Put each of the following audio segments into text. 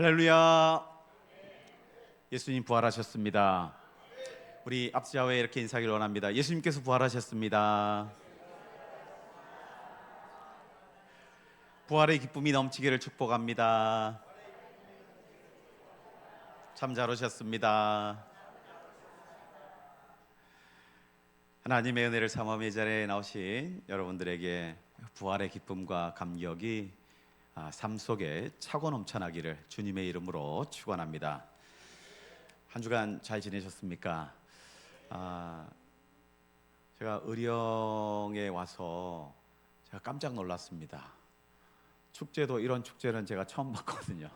할렐루야. 예수님 부활하셨습니다. 우리 앞자회에 이렇게 인사하기를 원합니다. 예수님께서 부활하셨습니다. 부활의 기쁨이 넘치기를 축복합니다. 참 잘 오셨습니다. 하나님의 은혜를 삼엄의 자리에 나오신 여러분들에게 부활의 기쁨과 감격이 삶 속에 차고 넘쳐나기를 주님의 이름으로 축원합니다. 한 주간 잘 지내셨습니까? 제가 의령에 와서 제가 깜짝 놀랐습니다. 축제도 이런 축제는 제가 처음 봤거든요.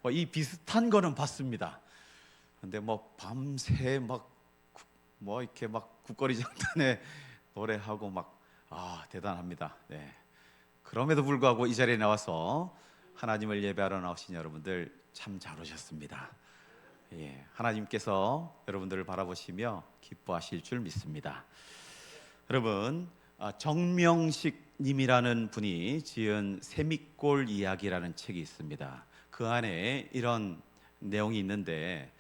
이 비슷한 거는 봤습니다. 근데 밤새 이렇게 국거리 장단에 노래하고 대단합니다. 네. 그럼에도 불구하고 이 자리에 나와서 하나님을 예배하러 나오신 여러분들 참 잘 오셨습니다. 예, 하나님께서 여러분들을 바라보시며 기뻐하실 줄 믿습니다. 여러분, 정명식 님이라는 분이 지은 세미골 이야기라는 책이 있습니다. 그 안에 이런 내용이 있는데,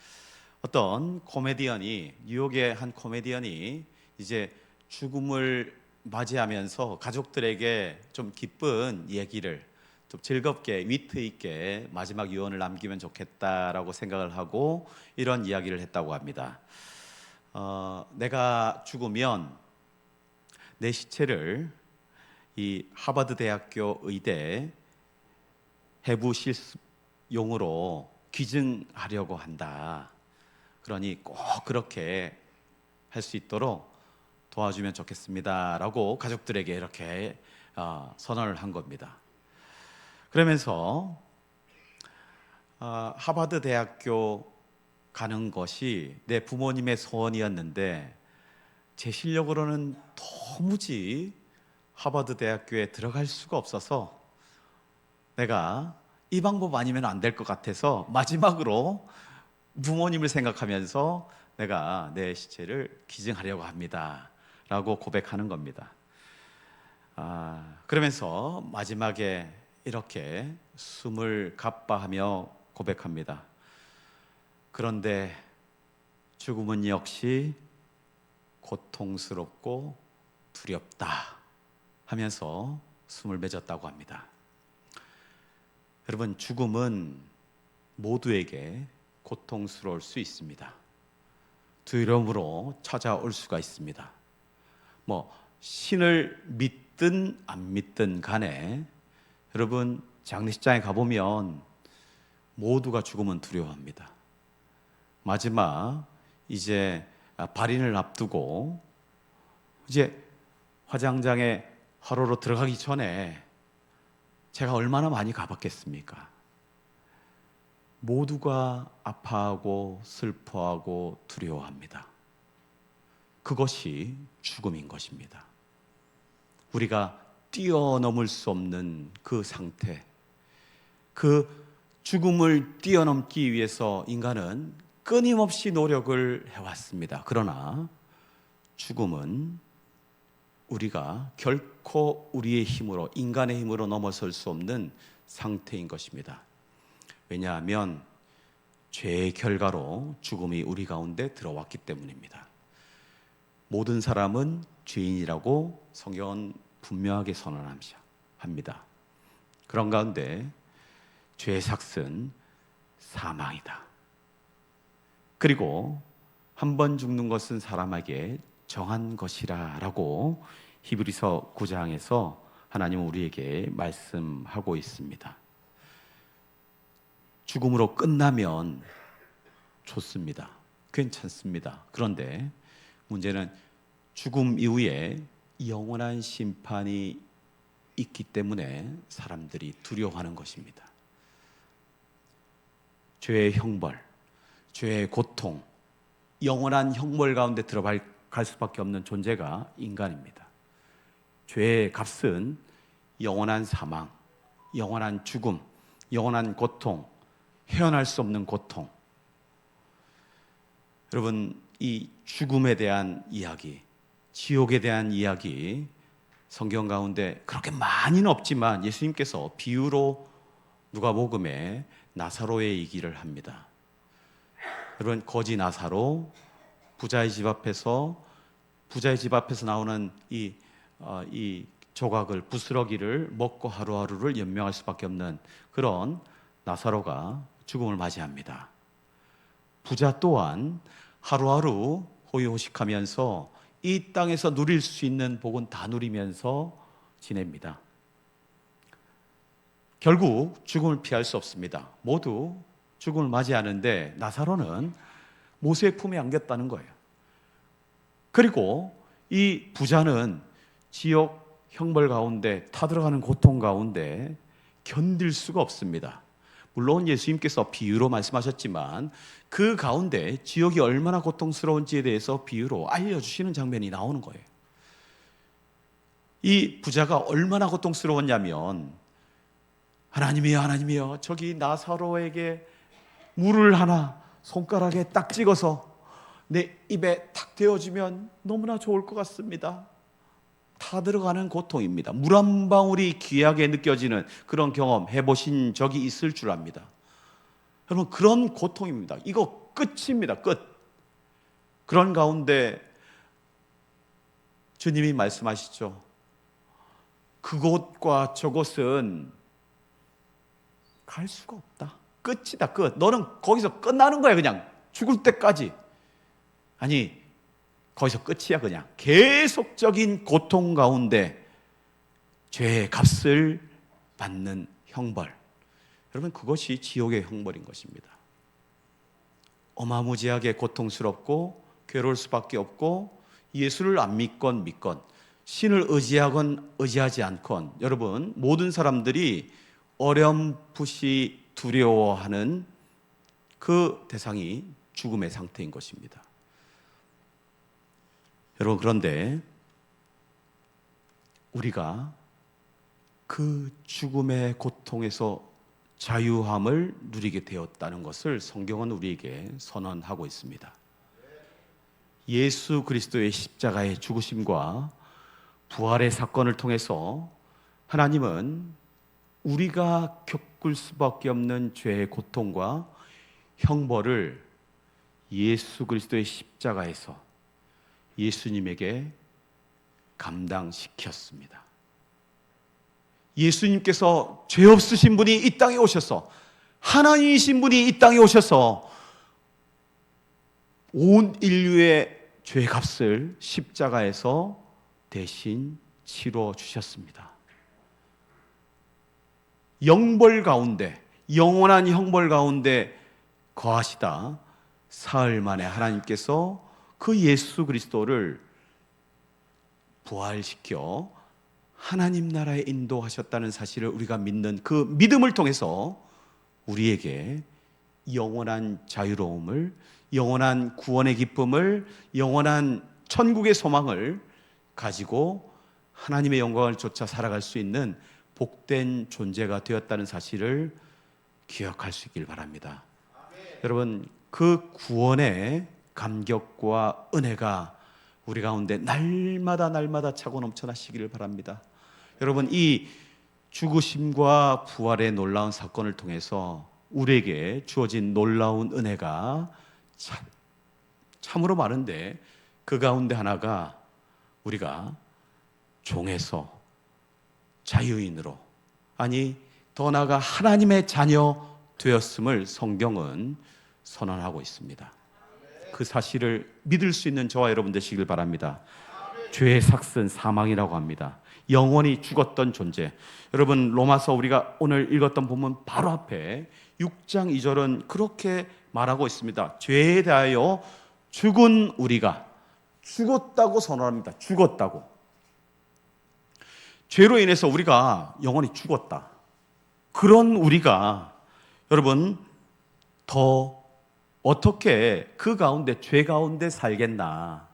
어떤 코미디언이, 뉴욕의 한 코미디언이 이제 죽음을 맞이하면서 가족들에게 좀 기쁜 얘기를, 좀 즐겁게 위트 있게 마지막 유언을 남기면 좋겠다라고 생각을 하고 이런 이야기를 했다고 합니다. 내가 죽으면 내 시체를 이 하버드 대학교 의대 해부 실습용으로 귀증하려고 한다. 그러니 꼭 그렇게 할 수 있도록 도와주면 좋겠습니다라고 가족들에게 이렇게 선언을 한 겁니다. 그러면서 하버드 대학교 가는 것이 내 부모님의 소원이었는데 제 실력으로는 도무지 하버드 대학교에 들어갈 수가 없어서 내가 이 방법 아니면 안 될 것 같아서 마지막으로 부모님을 생각하면서 내가 내 시체를 기증하려고 합니다 라고 고백하는 겁니다. 그러면서 마지막에 이렇게 숨을 가빠하며 고백합니다. 그런데 죽음은 역시 고통스럽고 두렵다 하면서 숨을 맺었다고 합니다. 여러분, 죽음은 모두에게 고통스러울 수 있습니다. 두려움으로 찾아올 수가 있습니다. 신을 믿든 안 믿든 간에 여러분, 장례식장에 가보면 모두가 죽음은 두려워합니다. 마지막 이제 발인을 앞두고 이제 화장장에 화로로 들어가기 전에 제가 얼마나 많이 가봤겠습니까? 모두가 아파하고 슬퍼하고 두려워합니다. 그것이 죽음인 것입니다. 우리가 뛰어넘을 수 없는 그 상태, 그 죽음을 뛰어넘기 위해서 인간은 끊임없이 노력을 해왔습니다. 그러나 죽음은 우리가 결코 우리의 힘으로, 인간의 힘으로 넘어설 수 없는 상태인 것입니다. 왜냐하면 죄의 결과로 죽음이 우리 가운데 들어왔기 때문입니다. 모든 사람은 죄인이라고 성경은 분명하게 선언합니다. 그런 가운데 죄의 삭은 사망이다. 그리고 한 번 죽는 것은 사람에게 정한 것이라 라고 히브리서 9장에서 하나님은 우리에게 말씀하고 있습니다. 죽음으로 끝나면 좋습니다. 괜찮습니다. 그런데 문제는 죽음 이후에 영원한 심판이 있기 때문에 사람들이 두려워하는 것입니다. 죄의 형벌, 죄의 고통, 영원한 형벌 가운데 들어갈 수밖에 없는 존재가 인간입니다. 죄의 값은 영원한 사망, 영원한 죽음, 영원한 고통, 헤어날 수 없는 고통. 여러분, 이 죽음에 대한 이야기, 지옥에 대한 이야기 성경 가운데 그렇게 많이는 없지만 예수님께서 비유로 누가복음에 나사로의 얘기를 합니다. 여러분, 거지 나사로, 부자의 집 앞에서 나오는 이 조각을, 부스러기를 먹고 하루하루를 연명할 수밖에 없는 그런 나사로가 죽음을 맞이합니다. 부자 또한 하루하루 호의호식하면서 이 땅에서 누릴 수 있는 복은 다 누리면서 지냅니다. 결국 죽음을 피할 수 없습니다. 모두 죽음을 맞이하는데 나사로는 모세의 품에 안겼다는 거예요. 그리고 이 부자는 지옥 형벌 가운데, 타들어가는 고통 가운데 견딜 수가 없습니다. 물론 예수님께서 비유로 말씀하셨지만 그 가운데 지옥이 얼마나 고통스러운지에 대해서 비유로 알려주시는 장면이 나오는 거예요. 이 부자가 얼마나 고통스러웠냐면, 하나님이여, 저기 나사로에게 물을 하나 손가락에 딱 찍어서 내 입에 탁 대어주면 너무나 좋을 것 같습니다. 타 들어가는 고통입니다. 물 한 방울이 귀하게 느껴지는 그런 경험 해보신 적이 있을 줄 압니다. 여러분, 그런 고통입니다. 이거 끝입니다. 끝. 그런 가운데 주님이 말씀하시죠. 그곳과 저곳은 갈 수가 없다. 끝이다. 끝. 너는 거기서 끝나는 거야. 그냥 죽을 때까지. 아니, 거기서 끝이야. 그냥 계속적인 고통 가운데 죄의 값을 받는 형벌. 여러분, 그것이 지옥의 형벌인 것입니다. 어마무지하게 고통스럽고 괴로울 수밖에 없고, 예수를 안 믿건 신을 의지하건 의지하지 않건, 여러분, 모든 사람들이 어렴풋이 두려워하는 그 대상이 죽음의 상태인 것입니다. 여러분, 그런데 우리가 그 죽음의 고통에서 자유함을 누리게 되었다는 것을 성경은 우리에게 선언하고 있습니다. 예수 그리스도의 십자가의 죽으심과 부활의 사건을 통해서 하나님은 우리가 겪을 수밖에 없는 죄의 고통과 형벌을 예수 그리스도의 십자가에서 예수님에게 감당시켰습니다. 예수님께서 죄 없으신 분이 이 땅에 오셔서, 하나님이신 분이 이 땅에 오셔서 온 인류의 죄 값을 십자가에서 대신 치러 주셨습니다. 영벌 가운데, 영원한 형벌 가운데 거하시다 사흘 만에 하나님께서 그 예수 그리스도를 부활시켜 하나님 나라에 인도하셨다는 사실을 우리가 믿는 그 믿음을 통해서 우리에게 영원한 자유로움을, 영원한 구원의 기쁨을, 영원한 천국의 소망을 가지고 하나님의 영광을 쫓아 살아갈 수 있는 복된 존재가 되었다는 사실을 기억할 수 있길 바랍니다. 여러분, 그 구원의 감격과 은혜가 우리 가운데 날마다 차고 넘쳐나시기를 바랍니다. 여러분, 이 죽으심과 부활의 놀라운 사건을 통해서 우리에게 주어진 놀라운 은혜가 참으로 많은데, 그 가운데 하나가 우리가 종에서 자유인으로, 아니 더 나아가 하나님의 자녀 되었음을 성경은 선언하고 있습니다. 그 사실을 믿을 수 있는 저와 여러분 되시길 바랍니다. 죄의 삭슨 사망이라고 합니다. 영원히 죽었던 존재. 여러분, 로마서 우리가 오늘 읽었던 본문 바로 앞에 6장 2절은 그렇게 말하고 있습니다. 죄에 대하여 죽은 우리가, 죽었다고 선언합니다. 죽었다고. 죄로 인해서 우리가 영원히 죽었다. 그런 우리가 여러분 더 어떻게 그 가운데, 죄 가운데 살겠나,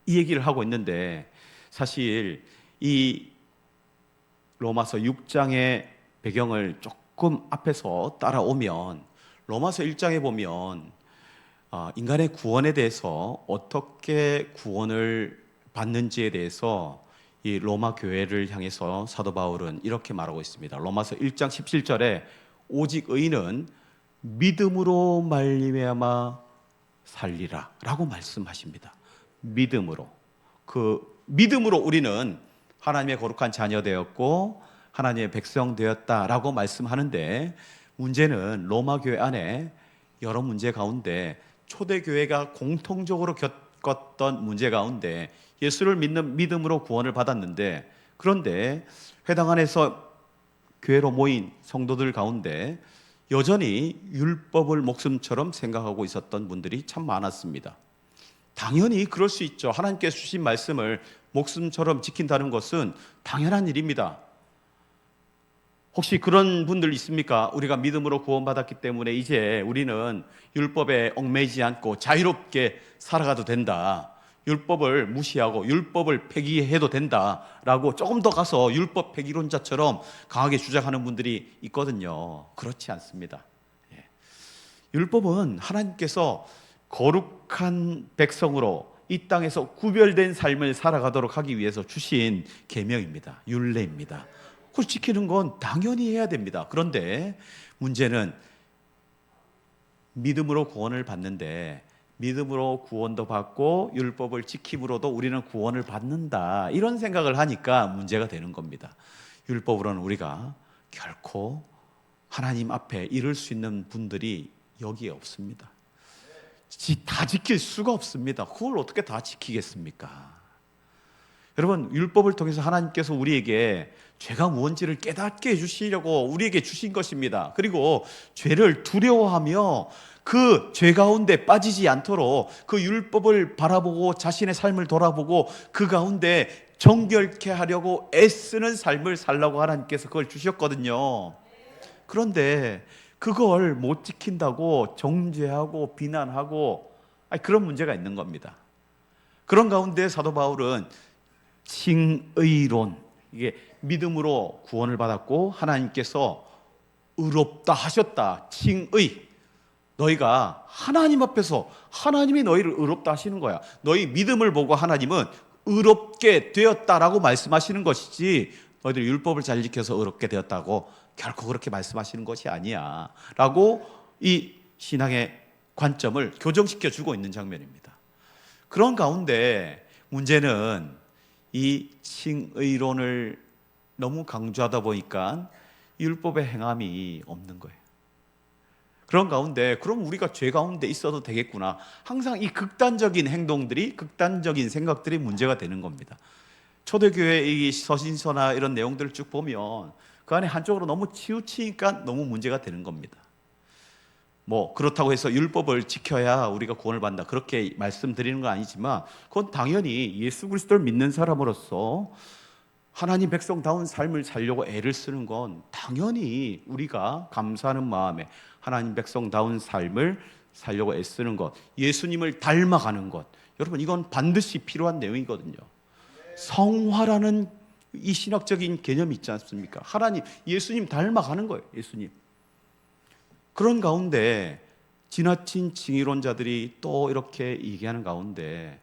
이 얘기를 하고 있는데, 사실 이 로마서 6장의 배경을 조금 앞에서 따라오면, 로마서 1장에 보면 인간의 구원에 대해서 어떻게 구원을 받는지에 대해서 이 로마 교회를 향해서 사도 바울은 이렇게 말하고 있습니다. 로마서 1장 17절에 오직 의인은 믿음으로 말미암아 살리라 라고 말씀하십니다. 믿음으로. 그 믿음으로 우리는 하나님의 거룩한 자녀 되었고 하나님의 백성 되었다라고 말씀하는데, 문제는 로마 교회 안에 여러 문제 가운데 초대교회가 공통적으로 겪었던 문제 가운데 예수를 믿는 믿음으로 구원을 받았는데, 그런데 회당 안에서 교회로 모인 성도들 가운데 여전히 율법을 목숨처럼 생각하고 있었던 분들이 참 많았습니다. 당연히 그럴 수 있죠. 하나님께서 주신 말씀을 목숨처럼 지킨다는 것은 당연한 일입니다. 혹시 그런 분들 있습니까? 우리가 믿음으로 구원받았기 때문에 이제 우리는 율법에 얽매이지 않고 자유롭게 살아가도 된다, 율법을 무시하고 율법을 폐기해도 된다라고 조금 더 가서 율법 폐기론자처럼 강하게 주장하는 분들이 있거든요. 그렇지 않습니다. 율법은 하나님께서 거룩한 백성으로 이 땅에서 구별된 삶을 살아가도록 하기 위해서 주신 계명입니다. 율례입니다. 그걸 지키는 건 당연히 해야 됩니다. 그런데 문제는 믿음으로 구원을 받는데, 믿음으로 구원도 받고 율법을 지킴으로도 우리는 구원을 받는다, 이런 생각을 하니까 문제가 되는 겁니다. 율법으로는 우리가 결코 하나님 앞에 이를 수 있는 분들이 여기에 없습니다. 다 지킬 수가 없습니다. 그걸 어떻게 다 지키겠습니까? 여러분, 율법을 통해서 하나님께서 우리에게 죄가 무엇인지를 깨닫게 해주시려고 우리에게 주신 것입니다. 그리고 죄를 두려워하며 그 죄 가운데 빠지지 않도록 그 율법을 바라보고 자신의 삶을 돌아보고 그 가운데 정결케 하려고 애쓰는 삶을 살라고 하나님께서 그걸 주셨거든요. 그런데 그걸 못 지킨다고 정죄하고 비난하고, 그런 문제가 있는 겁니다. 그런 가운데 사도 바울은 칭의론, 이게 믿음으로 구원을 받았고 하나님께서 의롭다 하셨다, 칭의, 너희가 하나님 앞에서 하나님이 너희를 의롭다 하시는 거야. 너희 믿음을 보고 하나님은 의롭게 되었다라고 말씀하시는 것이지, 너희들 율법을 잘 지켜서 의롭게 되었다고 결코 그렇게 말씀하시는 것이 아니야 라고 이 신앙의 관점을 교정시켜 주고 있는 장면입니다. 그런 가운데 문제는 이 칭의론을 너무 강조하다 보니까 율법의 행함이 없는 거예요. 그런 가운데 그럼 우리가 죄 가운데 있어도 되겠구나, 항상 이 극단적인 행동들이, 극단적인 생각들이 문제가 되는 겁니다. 초대교회의 서신서나 이런 내용들을 쭉 보면 그 안에 한쪽으로 너무 치우치니까 너무 문제가 되는 겁니다. 그렇다고 해서 율법을 지켜야 우리가 구원을 받는다, 그렇게 말씀드리는 건 아니지만, 그건 당연히 예수 그리스도를 믿는 사람으로서 하나님 백성다운 삶을 살려고 애를 쓰는 건 당연히 우리가 감사하는 마음에 하나님 백성다운 삶을 살려고 애쓰는 것, 예수님을 닮아가는 것, 여러분 이건 반드시 필요한 내용이거든요. 성화라는 이 신학적인 개념이 있지 않습니까? 하나님, 예수님 닮아가는 거예요. 예수님. 그런 가운데 지나친 칭의론자들이 또 이렇게 얘기하는 가운데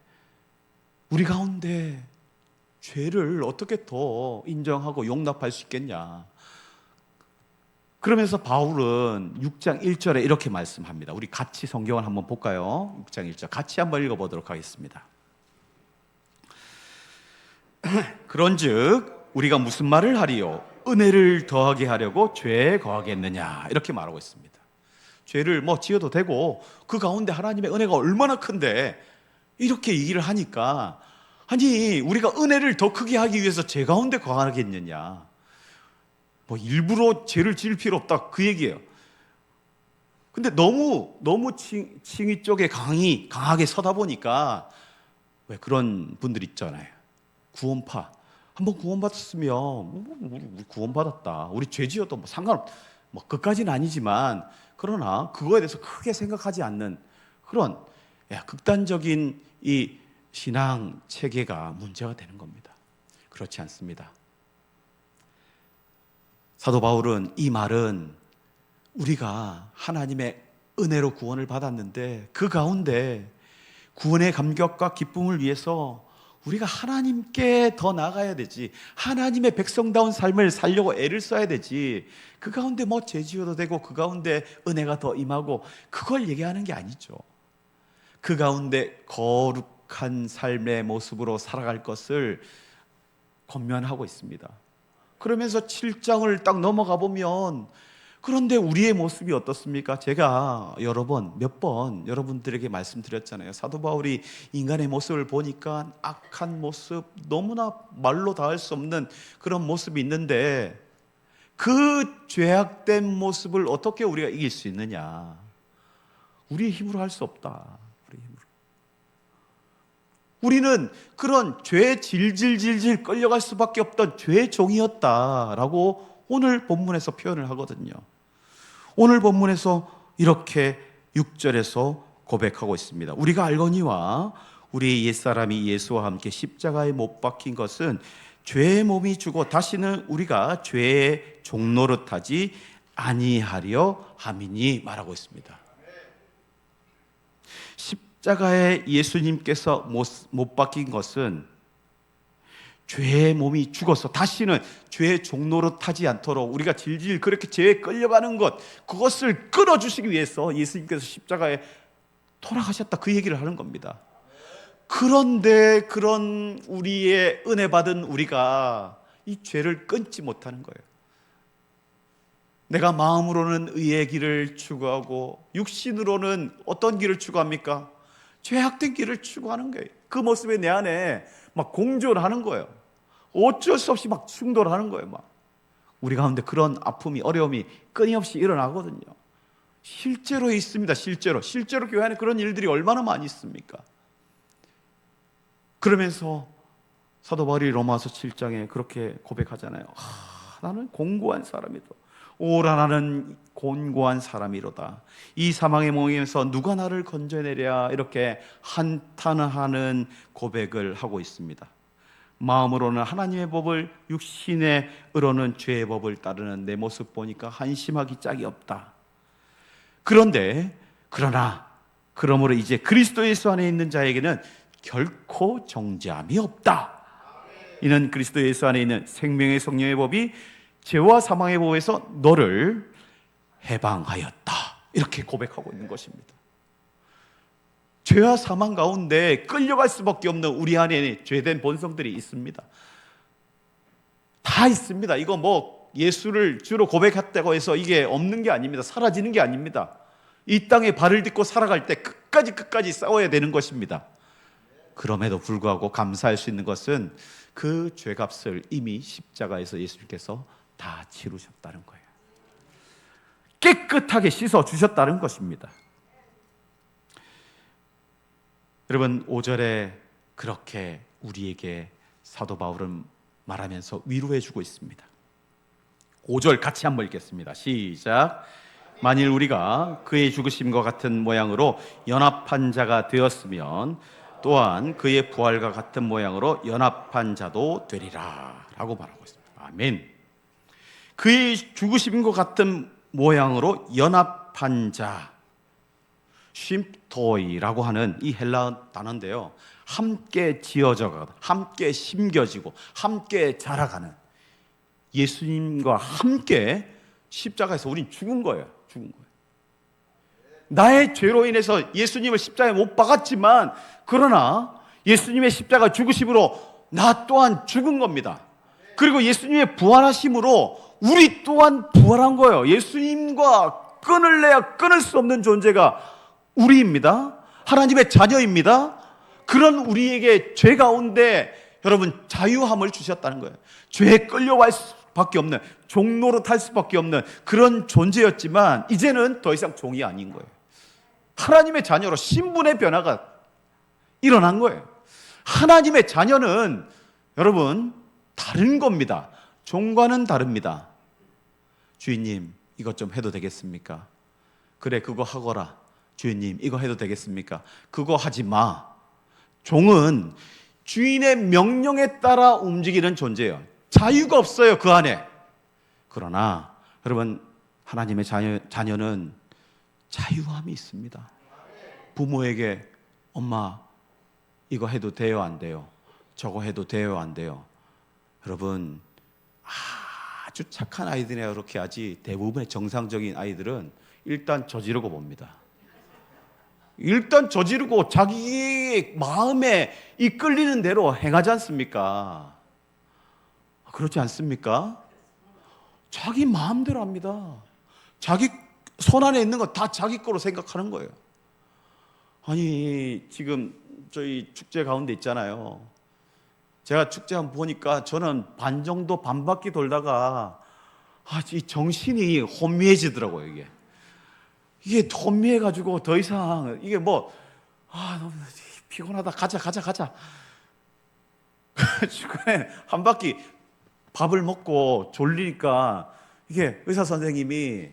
우리 가운데 죄를 어떻게 더 인정하고 용납할 수 있겠냐. 그러면서 바울은 6장 1절에 이렇게 말씀합니다. 우리 같이 성경을 한번 볼까요? 6장 1절 같이 한번 읽어보도록 하겠습니다. 그런즉 우리가 무슨 말을 하리요? 은혜를 더하게 하려고 죄에 거하겠느냐, 이렇게 말하고 있습니다. 죄를 지어도 되고 그 가운데 하나님의 은혜가 얼마나 큰데 이렇게 얘기를 하니까, 아니 우리가 은혜를 더 크게 하기 위해서 죄 가운데 거하겠느냐, 일부러 죄를 지을 필요 없다, 그 얘기예요. 근데 너무 칭의 쪽에 강하게 서다 보니까 왜 그런 분들 있잖아요. 구원파, 한번 구원받았으면 우리 구원받았다, 우리 죄 지어도 상관없, 그까지는 아니지만 그러나 그거에 대해서 크게 생각하지 않는 그런 극단적인 이 신앙 체계가 문제가 되는 겁니다. 그렇지 않습니다. 사도 바울은 이 말은 우리가 하나님의 은혜로 구원을 받았는데 그 가운데 구원의 감격과 기쁨을 위해서 우리가 하나님께 더 나아가야 되지, 하나님의 백성다운 삶을 살려고 애를 써야 되지, 그 가운데 뭐 죄지어도 되고 그 가운데 은혜가 더 임하고 그걸 얘기하는 게 아니죠. 그 가운데 거룩한 삶의 모습으로 살아갈 것을 권면하고 있습니다. 그러면서 7장을 딱 넘어가 보면, 그런데 우리의 모습이 어떻습니까? 제가 몇 번 여러분들에게 말씀드렸잖아요. 사도 바울이 인간의 모습을 보니까 악한 모습, 너무나 말로 다 할 수 없는 그런 모습이 있는데, 그 죄악된 모습을 어떻게 우리가 이길 수 있느냐? 우리의 힘으로 할 수 없다. 우리의 힘으로. 우리는 그런 죄에 질질질질 끌려갈 수밖에 없던 죄의 종이었다라고 오늘 본문에서 표현을 하거든요. 오늘 본문에서 이렇게 6절에서 고백하고 있습니다. 우리가 알거니와 우리 옛사람이 예수와 함께 십자가에 못 박힌 것은 죄의 몸이 주고 다시는 우리가 죄의 종노릇하지 아니하려 함이니 말하고 있습니다. 십자가에 예수님께서 못 박힌 것은 죄의 몸이 죽어서 다시는 죄의 종노릇하지 않도록 우리가 질질 그렇게 죄에 끌려가는 것, 그것을 끊어주시기 위해서 예수님께서 십자가에 돌아가셨다, 그 얘기를 하는 겁니다. 그런데 그런 우리의 은혜 받은 우리가 이 죄를 끊지 못하는 거예요. 내가 마음으로는 의의 길을 추구하고 육신으로는 어떤 길을 추구합니까? 죄악된 길을 추구하는 거예요. 그 모습에 내 안에 막 공존하는 거예요. 어쩔 수 없이 막 충돌하는 거예요. 막 우리 가운데 그런 아픔이, 어려움이 끊임없이 일어나거든요. 실제로 있습니다. 실제로 교회 안에 그런 일들이 얼마나 많이 있습니까? 그러면서 사도 바울이 로마서 7장에 그렇게 고백하잖아요. 나는 공고한 사람이다. 오라 나는 곤고한 사람이로다. 이 사망의 몽에서 누가 나를 건져내랴, 이렇게 한탄하는 고백을 하고 있습니다. 마음으로는 하나님의 법을, 육신의 의로는 죄의 법을 따르는 내 모습 보니까 한심하기 짝이 없다. 그러므로 이제 그리스도 예수 안에 있는 자에게는 결코 정죄함이 없다. 이는 그리스도 예수 안에 있는 생명의 성령의 법이 죄와 사망의 법에서 너를 해방하였다. 이렇게 고백하고 있는 것입니다. 죄와 사망 가운데 끌려갈 수밖에 없는 우리 안에 죄된 본성들이 있습니다. 다 있습니다. 이거 뭐 예수를 주로 고백했다고 해서 이게 없는 게 아닙니다. 사라지는 게 아닙니다. 이 땅에 발을 딛고 살아갈 때 끝까지 싸워야 되는 것입니다. 그럼에도 불구하고 감사할 수 있는 것은 그 죄값을 이미 십자가에서 예수님께서 다 치르셨다는 거예요. 깨끗하게 씻어 주셨다는 것입니다. 여러분, 5절에 그렇게 우리에게 사도 바울은 말하면서 위로해 주고 있습니다. 5절 같이 한번 읽겠습니다. 시작. 만일 우리가 그의 죽으심과 같은 모양으로 연합한 자가 되었으면 또한 그의 부활과 같은 모양으로 연합한 자도 되리라 라고 말하고 있습니다. 아멘. 그의 죽으심과 같은 모양으로 연합한 자, 쉼토이라고 하는 이 헬라어 단어인데요, 함께 지어져가고 함께 심겨지고 함께 자라가는, 예수님과 함께 십자가에서 우린 죽은 거예요. 나의 죄로 인해서 예수님을 십자가에 못 박았지만, 그러나 예수님의 십자가 죽으심으로 나 또한 죽은 겁니다. 그리고 예수님의 부활하심으로 우리 또한 부활한 거예요. 예수님과 끊을래야 끊을 수 없는 존재가 우리입니다. 하나님의 자녀입니다. 그런 우리에게 죄 가운데 여러분 자유함을 주셨다는 거예요. 죄에 끌려갈 수밖에 없는, 종노릇할 수밖에 없는 그런 존재였지만 이제는 더 이상 종이 아닌 거예요. 하나님의 자녀로 신분의 변화가 일어난 거예요. 하나님의 자녀는 여러분 다른 겁니다. 종과는 다릅니다. 주인님, 이것 좀 해도 되겠습니까? 그래, 그거 하거라. 주인님, 이거 해도 되겠습니까? 그거 하지 마. 종은 주인의 명령에 따라 움직이는 존재예요. 자유가 없어요, 그 안에. 그러나 여러분, 하나님의 자녀는 자유함이 있습니다. 부모에게 엄마 이거 해도 돼요, 안 돼요? 저거 해도 돼요, 안 돼요? 여러분, 아주 착한 아이들이야 그렇게 하지, 대부분의 정상적인 아이들은 일단 저지르고 봅니다. 일단 저지르고 자기 마음에 이끌리는 대로 행하지 않습니까? 그렇지 않습니까? 자기 마음대로 합니다. 자기 손 안에 있는 거 다 자기 거로 생각하는 거예요. 아니, 지금 저희 축제 가운데 있잖아요. 제가 축제 한번 보니까 저는 반 정도 반 바퀴 돌다가 이 정신이 혼미해지더라고요. 이게 혼미해가지고 더 이상 이게 너무 피곤하다, 가자. 중간에 한 바퀴 밥을 먹고 졸리니까 이게 의사 선생님이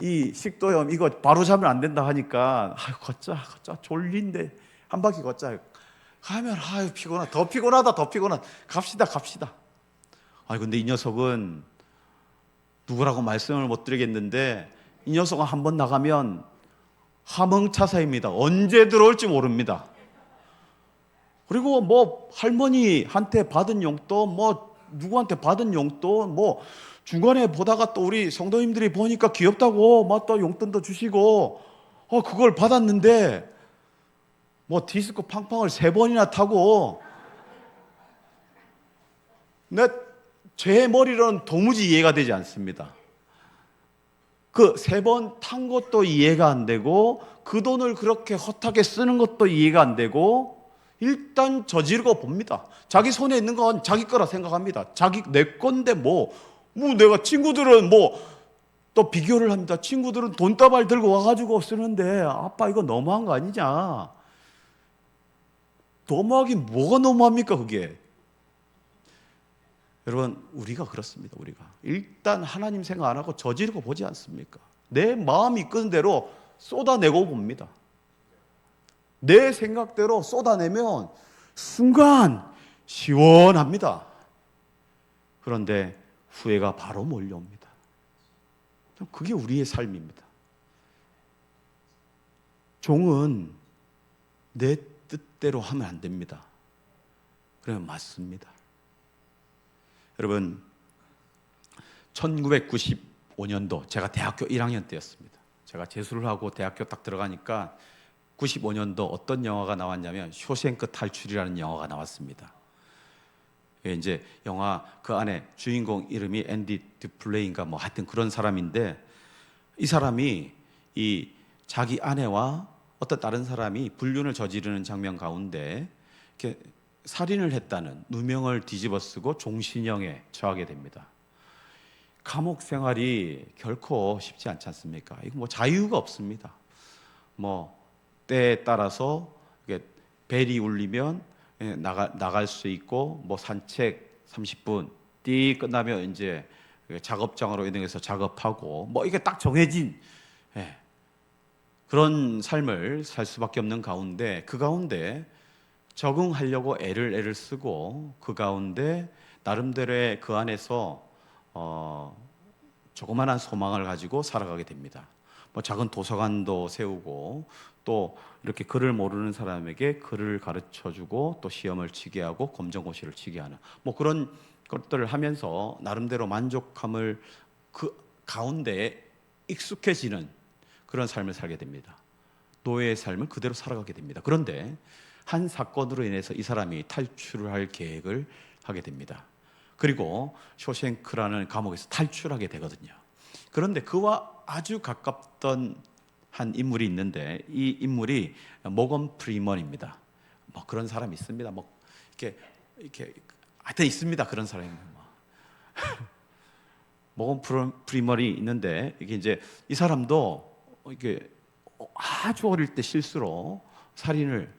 이 식도염 이거 바로 자면 안 된다 하니까 걷자 졸린데 한 바퀴 걷자 가면 피곤하다, 더 피곤하다, 갑시다. 근데 이 녀석은 누구라고 말씀을 못 드리겠는데 이 녀석은 한번 나가면 하멍차사입니다. 언제 들어올지 모릅니다. 그리고 할머니한테 받은 용돈, 누구한테 받은 용돈, 중간에 보다가 또 우리 성도님들이 보니까 귀엽다고 또 용돈도 주시고 그걸 받았는데 디스코 팡팡을 3번이나 타고 제 머리로는 도무지 이해가 되지 않습니다. 그 3번 탄 것도 이해가 안 되고 그 돈을 그렇게 헛하게 쓰는 것도 이해가 안 되고 일단 저지르고 봅니다. 자기 손에 있는 건 자기 거라 생각합니다. 내 건데 내가 친구들은 또 비교를 합니다. 친구들은 돈다발 들고 와가지고 쓰는데 아빠 이거 너무한 거 아니냐? 너무하긴 뭐가 너무합니까 그게? 여러분, 우리가 그렇습니다. 우리가 일단 하나님 생각 안 하고 저지르고 보지 않습니까? 내 마음이 이끄는 대로 쏟아내고 봅니다. 내 생각대로 쏟아내면 순간 시원합니다. 그런데 후회가 바로 몰려옵니다. 그게 우리의 삶입니다. 종은 내 뜻대로 하면 안 됩니다. 그러면 맞습니다. 여러분, 1995년도 제가 대학교 1학년 때였습니다. 제가 재수를 하고 대학교 딱 들어가니까 95년도 어떤 영화가 나왔냐면 쇼생크 탈출이라는 영화가 나왔습니다. 이제 영화 그 안에 주인공 이름이 앤디 드플레인가 하여튼 그런 사람인데 이 사람이 이 자기 아내와 어떤 다른 사람이 불륜을 저지르는 장면 가운데 이렇게 살인을 했다는 누명을 뒤집어쓰고 종신형에 처하게 됩니다. 감옥 생활이 결코 쉽지 않지 않습니까? 이거 자유가 없습니다. 때에 따라서 벨이 울리면 나갈 수 있고 산책 30분 띠 끝나면 이제 작업장으로 이동해서 작업하고 이게 딱 정해진 그런 삶을 살 수밖에 없는 가운데 그 가운데 적응하려고 애를 쓰고 그 가운데 나름대로의 그 안에서 조그마한 소망을 가지고 살아가게 됩니다. 작은 도서관도 세우고 또 이렇게 글을 모르는 사람에게 글을 가르쳐주고 또 시험을 치게 하고 검정고시를 치게 하는 그런 것들을 하면서 나름대로 만족함을 그 가운데 익숙해지는 그런 삶을 살게 됩니다. 노예의 삶을 그대로 살아가게 됩니다. 그런데 한 사건으로 인해서 이 사람이 탈출을 할 계획을 하게 됩니다. 그리고 쇼생크라는 감옥에서 탈출하게 되거든요. 그런데 그와 아주 가깝던 한 인물이 있는데 이 인물이 모건 프리먼입니다. 그런 사람이 있습니다. 이렇게 하여튼 있습니다. 그런 사람이 모건 프리먼이 있는데 이게 이제 이 사람도 이게 아주 어릴 때 실수로 살인을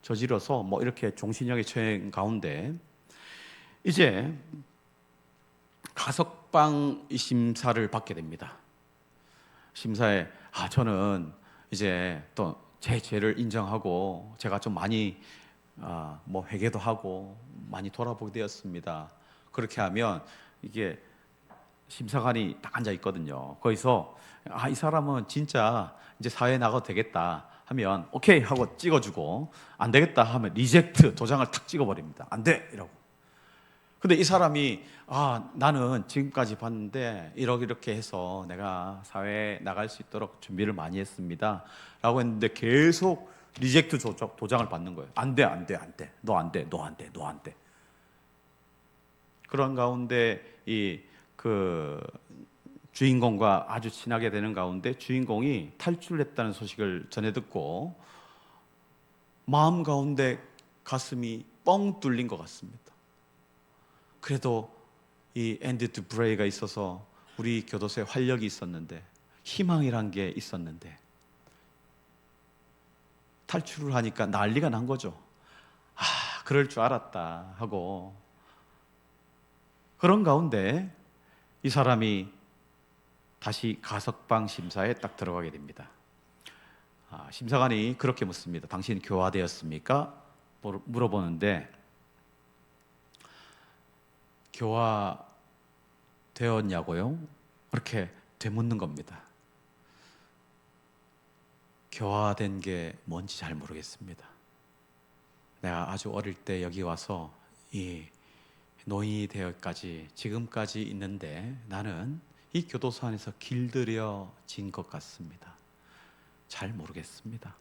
저질러서 이렇게 종신형에 처한 가운데 이제 가석방 심사를 받게 됩니다. 심사에 저는 이제 또 제 죄를 인정하고 제가 좀 많이 회개도 하고 많이 돌아보게 되었습니다. 그렇게 하면 이게 심사관이 딱 앉아 있거든요. 거기서 이 사람은 진짜 이제 사회에 나가도 되겠다 하면 오케이 하고 찍어주고, 안 되겠다 하면 리젝트, 도장을 탁 찍어버립니다. 안 돼! 이러고. 근데 이 사람이 나는 지금까지 봤는데 이렇게 해서 내가 사회에 나갈 수 있도록 준비를 많이 했습니다 라고 했는데 계속 리젝트 도장을 받는 거예요. 안 돼, 안 돼, 안 돼. 너 안 돼, 너 안 돼, 너 안 돼. 그런 가운데 그 주인공과 아주 친하게 되는 가운데 주인공이 탈출했다는 소식을 전해 듣고 마음 가운데 가슴이 뻥 뚫린 것 같습니다. 그래도 이 앤디 두브레이가 있어서 우리 교도소에 활력이 있었는데, 희망이란 게 있었는데, 탈출을 하니까 난리가 난 거죠. 그럴 줄 알았다 하고. 그런 가운데 이 사람이 다시 가석방 심사에 딱 들어가게 됩니다. 심사관이 그렇게 묻습니다. 당신 교화되었습니까? 물어보는데, 교화되었냐고요? 그렇게 되묻는 겁니다. 교화된 게 뭔지 잘 모르겠습니다. 내가 아주 어릴 때 여기 와서 이 노인이 되어까지 지금까지 있는데 나는 이 교도소 안에서 길들여진 것 같습니다. 잘 모르겠습니다.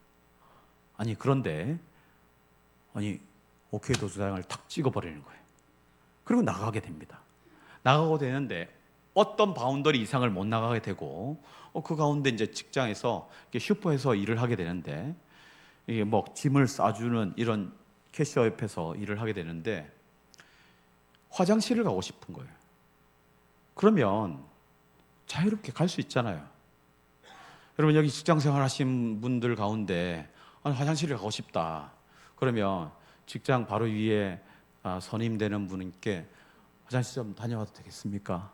그런데 오케이 도장을 탁 찍어버리는 거예요. 그리고 나가게 됩니다. 나가고 되는데 어떤 바운더리 이상을 못 나가게 되고, 그 가운데 이제 직장에서 슈퍼에서 일을 하게 되는데, 이게 뭐 짐을 싸주는 이런 캐셔 옆에서 일을 하게 되는데 화장실을 가고 싶은 거예요. 그러면 자유롭게 갈 수 있잖아요. 여러분, 여기 직장 생활 하신 분들 가운데 화장실을 가고 싶다 그러면 직장 바로 위에 선임되는 분께 화장실 좀 다녀와도 되겠습니까?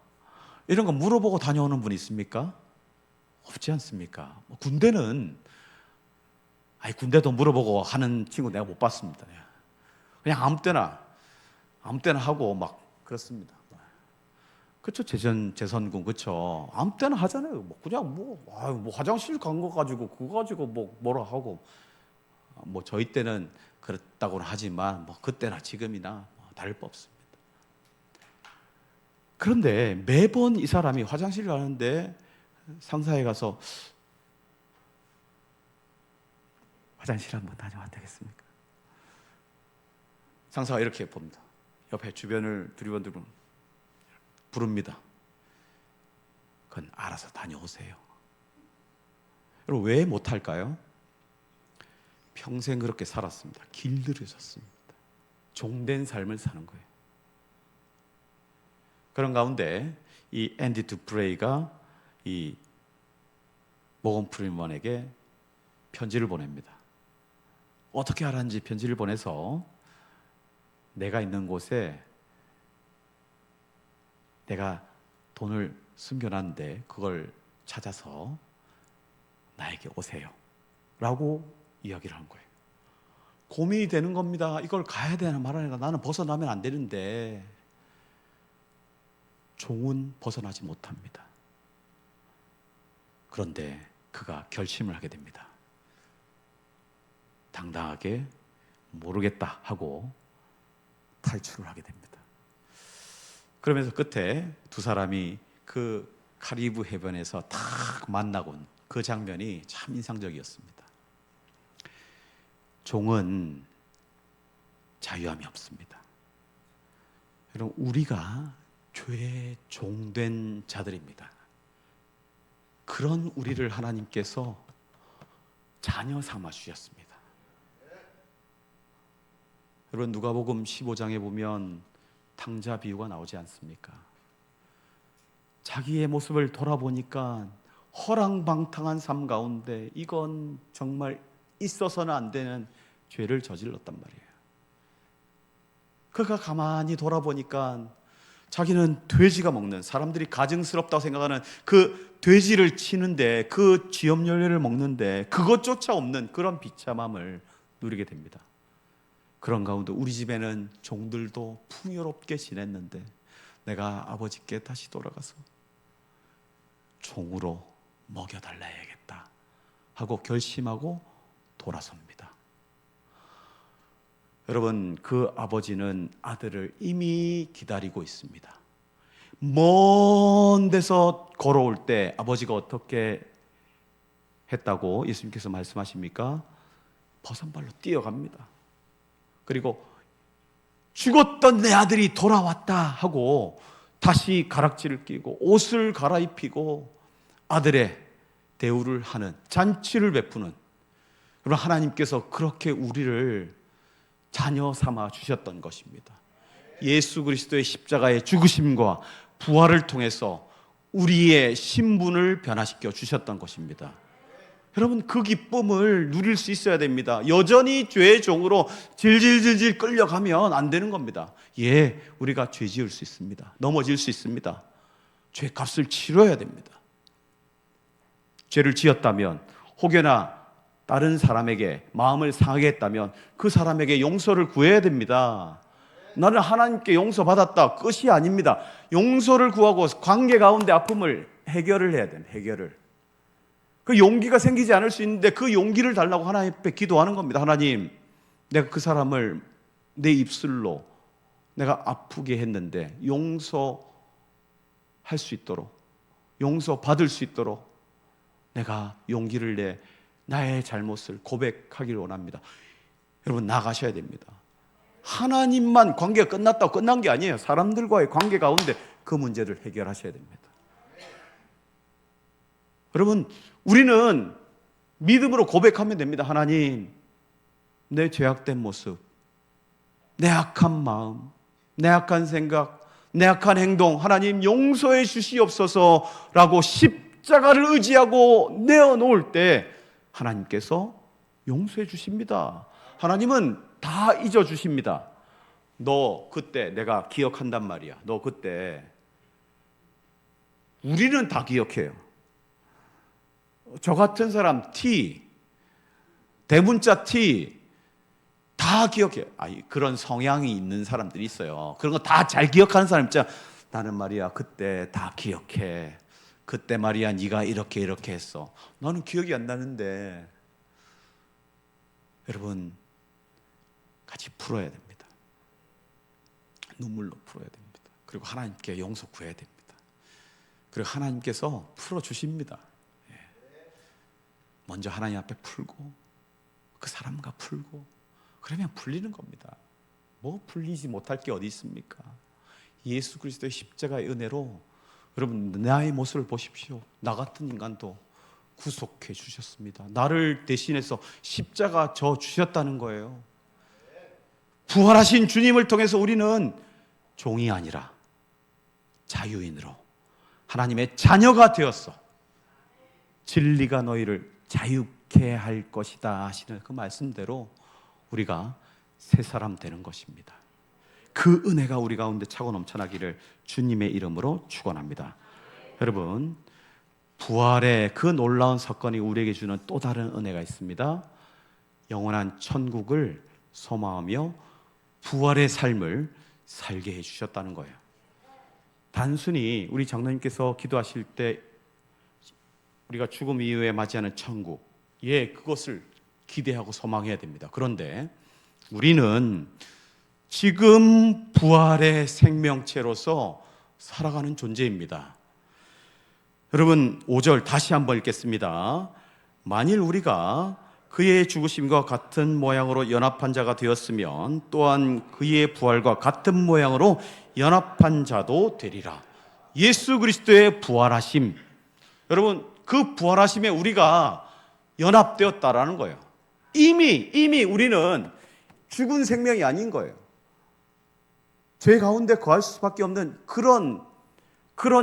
이런 거 물어보고 다녀오는 분 있습니까? 없지 않습니까? 군대는 군대도 물어보고 하는 친구 내가 못 봤습니다. 그냥 아무 때나 하고 막 그렇습니다. 그렇죠? 재선군, 그렇죠? 아무 때나 하잖아요. 그냥 화장실 간 거 가지고 그거 가지고 뭐라 하고, 저희 때는 그렇다고는 하지만 그때나 지금이나 다를 바 없습니다. 그런데 매번 이 사람이 화장실 가는데 상사에 가서 화장실 한번 다녀와도 되겠습니까? 상사가 이렇게 봅니다. 옆에 주변을 두리번두리번 부릅니다. 그건 알아서 다녀오세요. 여러분, 왜 못할까요? 평생 그렇게 살았습니다. 길들여졌습니다. 종된 삶을 사는 거예요. 그런 가운데 이 앤디 두프레이가 이 모건 프리먼에게 편지를 보냅니다. 어떻게 알았는지 편지를 보내서 내가 있는 곳에 내가 돈을 숨겨놨는데 그걸 찾아서 나에게 오세요 라고 이야기를 한 거예요. 고민이 되는 겁니다. 이걸 가야 되나 말아야 되나. 나는 벗어나면 안 되는데 종은 벗어나지 못합니다. 그런데 그가 결심을 하게 됩니다. 당당하게 모르겠다 하고 탈출을 하게 됩니다. 그러면서 끝에 두 사람이 그 카리브 해변에서 딱 만나고 그 장면이 참 인상적이었습니다. 종은 자유함이 없습니다. 여러분, 우리가 죄의 종된 자들입니다. 그런 우리를 하나님께서 자녀 삼아 주셨습니다. 여러분, 누가복음 15장에 보면 탕자 비유가 나오지 않습니까? 자기의 모습을 돌아보니까 허랑방탕한 삶 가운데 이건 정말 있어서는 안 되는 죄를 저질렀단 말이에요. 그가 가만히 돌아보니까 자기는 돼지가 먹는, 사람들이 가증스럽다고 생각하는 그 돼지를 치는데, 그 쥐염열매를 먹는데 그것조차 없는 그런 비참함을 누리게 됩니다. 그런 가운데 우리 집에는 종들도 풍요롭게 지냈는데 내가 아버지께 다시 돌아가서 종으로 먹여달라 해야겠다 하고 결심하고 돌아섭니다. 여러분, 그 아버지는 아들을 이미 기다리고 있습니다. 먼 데서 걸어올 때 아버지가 어떻게 했다고 예수님께서 말씀하십니까? 버선발로 뛰어갑니다. 그리고 죽었던 내 아들이 돌아왔다 하고 다시 가락지를 끼고 옷을 갈아입히고 아들의 대우를 하는, 잔치를 베푸는, 그럼 하나님께서 그렇게 우리를 자녀 삼아 주셨던 것입니다. 예수 그리스도의 십자가의 죽으심과 부활을 통해서 우리의 신분을 변화시켜 주셨던 것입니다. 여러분, 그 기쁨을 누릴 수 있어야 됩니다. 여전히 죄의 종으로 질질질질 끌려가면 안 되는 겁니다. 예, 우리가 죄 지을 수 있습니다. 넘어질 수 있습니다. 죄 값을 치러야 됩니다. 죄를 지었다면 혹여나 다른 사람에게 마음을 상하게 했다면 그 사람에게 용서를 구해야 됩니다. 나는 하나님께 용서받았다, 끝이 아닙니다. 용서를 구하고 관계 가운데 아픔을 해결을 해야 됩니다. 해결을. 그 용기가 생기지 않을 수 있는데 그 용기를 달라고 하나님 앞에 기도하는 겁니다. 하나님, 내가 그 사람을 내 입술로 내가 아프게 했는데 용서할 수 있도록, 용서받을 수 있도록 내가 용기를 내 나의 잘못을 고백하기를 원합니다. 여러분, 나가셔야 됩니다. 하나님만 관계가 끝났다고 끝난 게 아니에요. 사람들과의 관계 가운데 그 문제를 해결하셔야 됩니다. 여러분, 우리는 믿음으로 고백하면 됩니다. 하나님, 내 죄악된 모습, 내 악한 마음, 내 악한 생각, 내 악한 행동, 하나님 용서해 주시옵소서라고 십자가를 의지하고 내어놓을 때 하나님께서 용서해 주십니다. 하나님은 다 잊어주십니다. 너 그때 내가 기억한단 말이야. 너 그때. 우리는 다 기억해요. 저 같은 사람 T, 대문자 T 다 기억해요. 그런 성향이 있는 사람들이 있어요. 그런 거 다 잘 기억하는 사람 있잖아. 나는 말이야 그때 다 기억해. 그때 말이야 네가 이렇게 이렇게 했어. 나는 기억이 안 나는데. 여러분, 같이 풀어야 됩니다. 눈물로 풀어야 됩니다. 그리고 하나님께 용서 구해야 됩니다. 그리고 하나님께서 풀어주십니다. 먼저 하나님 앞에 풀고 그 사람과 풀고 그러면 풀리는 겁니다. 뭐 풀리지 못할 게 어디 있습니까? 예수 그리스도의 십자가의 은혜로 여러분 나의 모습을 보십시오. 나 같은 인간도 구속해 주셨습니다. 나를 대신해서 십자가 져 주셨다는 거예요. 부활하신 주님을 통해서 우리는 종이 아니라 자유인으로 하나님의 자녀가 되었어. 진리가 너희를 자유케 할 것이다 하시는 그 말씀대로 우리가 새 사람 되는 것입니다. 그 은혜가 우리 가운데 차고 넘쳐나기를 주님의 이름으로 축원합니다. 여러분, 부활의 그 놀라운 사건이 우리에게 주는 또 다른 은혜가 있습니다. 영원한 천국을 소망하며 부활의 삶을 살게 해주셨다는 거예요. 단순히 우리 장로님께서 기도하실 때 우리가 죽음 이후에 맞이하는 천국, 그것을 기대하고 소망해야 됩니다. 그런데 우리는 지금 부활의 생명체로서 살아가는 존재입니다. 여러분, 5절 다시 한번 읽겠습니다. 만일 우리가 그의 죽으심과 같은 모양으로 연합한 자가 되었으면 또한 그의 부활과 같은 모양으로 연합한 자도 되리라. 예수 그리스도의 부활하심, 여러분 그 부활하심에 우리가 연합되었다라는 거예요. 이미 우리는 죽은 생명이 아닌 거예요. 죄 가운데 거할 수밖에 없는 그런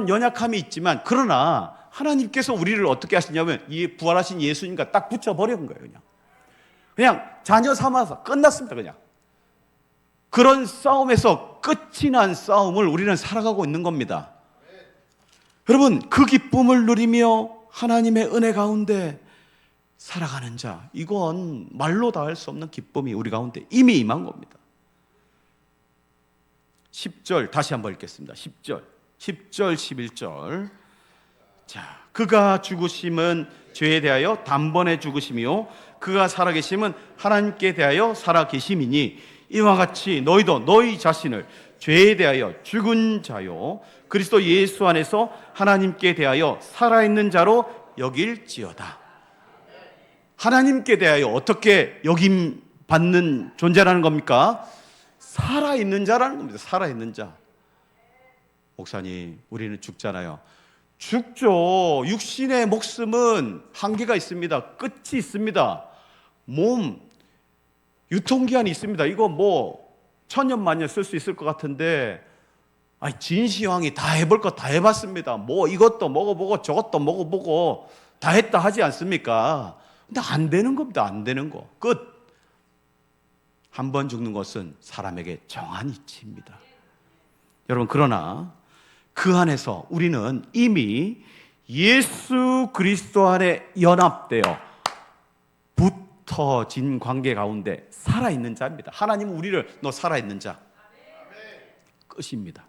연약함이 있지만, 그러나 하나님께서 우리를 어떻게 하시냐면 이 부활하신 예수님과 딱 붙여버린 거예요. 그냥 자녀 삼아서 끝났습니다. 그냥 그런 싸움에서 끝이 난 싸움을 우리는 살아가고 있는 겁니다. 여러분, 그 기쁨을 누리며 하나님의 은혜 가운데 살아가는 자, 이건 말로 다 할 수 없는 기쁨이 우리 가운데 이미 임한 겁니다. 10절 다시 한번 읽겠습니다. 10절, 11절. 자, 그가 죽으심은 죄에 대하여 단번에 죽으심이요 그가 살아계심은 하나님께 대하여 살아계심이니 이와 같이 너희도 너희 자신을 죄에 대하여 죽은 자요 그리스도 예수 안에서 하나님께 대하여 살아있는 자로 여길지어다. 하나님께 대하여 어떻게 여김 받는 존재라는 겁니까? 살아있는 자라는 겁니다. 살아있는 자. 목사님, 우리는 죽잖아요. 죽죠. 육신의 목숨은 한계가 있습니다. 끝이 있습니다. 몸, 유통기한이 있습니다. 이거 뭐 천년만년 쓸 수 있을 것 같은데 진시황이 다 해볼 것 다 해봤습니다. 뭐 이것도 먹어보고 저것도 먹어보고 다 했다 하지 않습니까? 근데 안 되는 겁니다. 안 되는 거. 끝. 한 번 죽는 것은 사람에게 정한 이치입니다. 여러분, 그러나 그 안에서 우리는 이미 예수 그리스도 안에 연합되어 붙어진 관계 가운데 살아있는 자입니다. 하나님은 우리를 너 살아있는 자 끝입니다.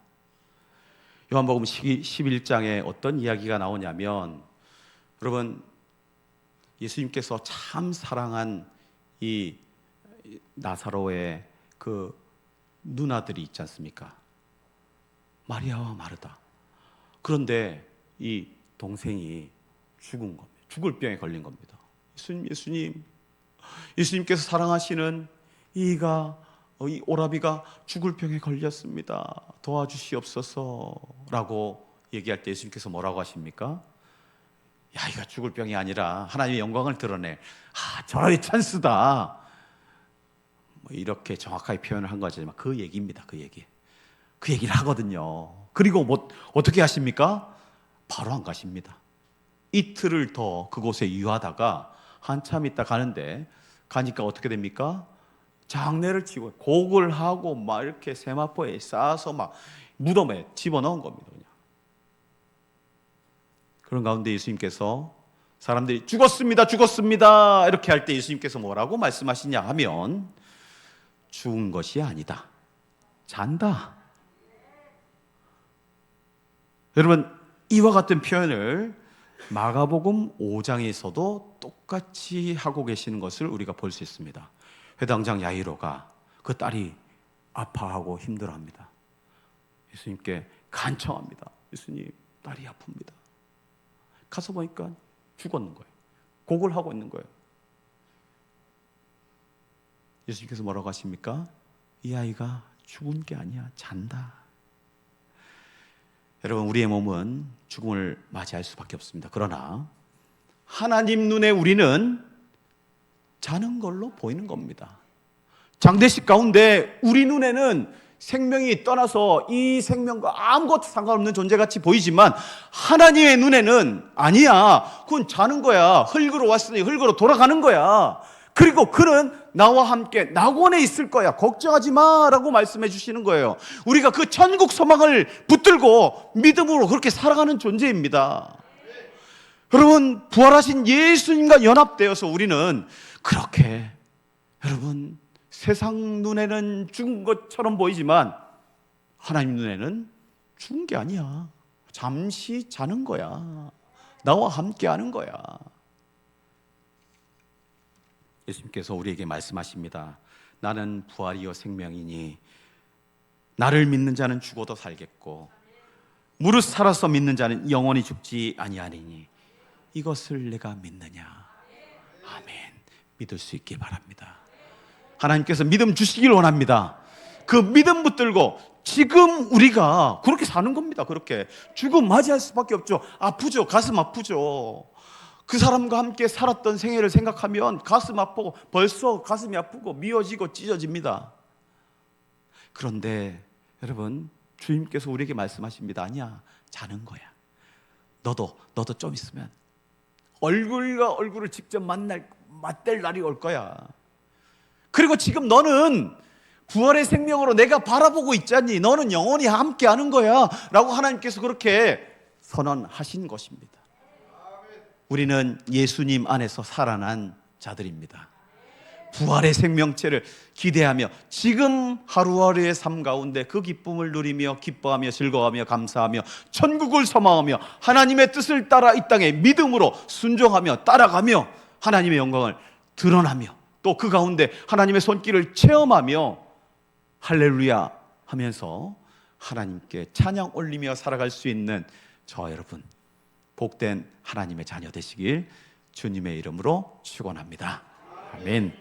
요한복음 11장에 어떤 이야기가 나오냐면, 여러분, 예수님께서 참 사랑한 이 나사로의 그 누나들이 있지 않습니까? 마리아와 마르다. 그런데 이 동생이 죽은 겁니다. 죽을 병에 걸린 겁니다. 예수님께서 사랑하시는 이 오라비가 죽을 병에 걸렸습니다. 도와주시옵소서라고 얘기할 때 예수님께서 뭐라고 하십니까? 야, 이거 죽을 병이 아니라 하나님의 영광을 드러낼 저의 찬스다. 뭐 이렇게 정확하게 표현을 한 거지만 그 얘기입니다. 그 얘기를 하거든요. 그리고 뭐 어떻게 하십니까? 바로 안 가십니다. 이틀을 더 그곳에 유하다가 한참 있다 가는데, 가니까 어떻게 됩니까? 장례를 치고 곡을 하고 막 이렇게 세마포에 싸서 막 무덤에 집어넣은 겁니다. 그냥. 그런 가운데 예수님께서 사람들이 죽었습니다 이렇게 할 때 예수님께서 뭐라고 말씀하시냐 하면, 죽은 것이 아니다, 잔다. 여러분, 이와 같은 표현을 마가복음 5장에서도 똑같이 하고 계시는 것을 우리가 볼 수 있습니다. 회당장 야이로가 그 딸이 아파하고 힘들어합니다. 예수님께 간청합니다. 예수님, 딸이 아픕니다. 가서 보니까 죽었는 거예요. 곡을 하고 있는 거예요. 예수님께서 뭐라고 하십니까? 이 아이가 죽은 게 아니야, 잔다. 여러분, 우리의 몸은 죽음을 맞이할 수밖에 없습니다. 그러나 하나님 눈에 우리는 자는 걸로 보이는 겁니다. 장례식 가운데 우리 눈에는 생명이 떠나서 이 생명과 아무것도 상관없는 존재같이 보이지만, 하나님의 눈에는 아니야, 그건 자는 거야. 흙으로 왔으니 흙으로 돌아가는 거야. 그리고 그는 나와 함께 낙원에 있을 거야. 걱정하지 마라고 말씀해 주시는 거예요. 우리가 그 천국 소망을 붙들고 믿음으로 그렇게 살아가는 존재입니다. 여러분, 부활하신 예수님과 연합되어서 우리는 그렇게, 여러분, 세상 눈에는 죽은 것처럼 보이지만 하나님 눈에는 죽은 게 아니야. 잠시 자는 거야. 나와 함께 하는 거야. 예수님께서 우리에게 말씀하십니다. 나는 부활이요 생명이니 나를 믿는 자는 죽어도 살겠고 무릇 살아서 믿는 자는 영원히 죽지 아니하리니 이것을 내가 믿느냐. 아멘. 믿을 수 있길 바랍니다. 하나님께서 믿음 주시길 원합니다. 그 믿음 붙들고 지금 우리가 그렇게 사는 겁니다. 그렇게 죽음 맞이할 수밖에 없죠. 아프죠. 가슴 아프죠. 그 사람과 함께 살았던 생애를 생각하면 가슴 아프고 벌써 가슴이 아프고 미어지고 찢어집니다. 그런데 여러분, 주님께서 우리에게 말씀하십니다. 아니야, 자는 거야. 너도 좀 있으면 얼굴과 얼굴을 직접 맞댈 날이 올 거야. 그리고 지금 너는 부활의 생명으로 내가 바라보고 있잖니. 너는 영원히 함께 하는 거야 라고 하나님께서 그렇게 선언하신 것입니다. 우리는 예수님 안에서 살아난 자들입니다. 부활의 생명체를 기대하며 지금 하루하루의 삶 가운데 그 기쁨을 누리며 기뻐하며 즐거워하며 감사하며 천국을 소망하며 하나님의 뜻을 따라 이 땅에 믿음으로 순종하며 따라가며 하나님의 영광을 드러나며 또 그 가운데 하나님의 손길을 체험하며 할렐루야 하면서 하나님께 찬양 올리며 살아갈 수 있는 저와 여러분 복된 하나님의 자녀 되시길 주님의 이름으로 축원합니다. 아멘.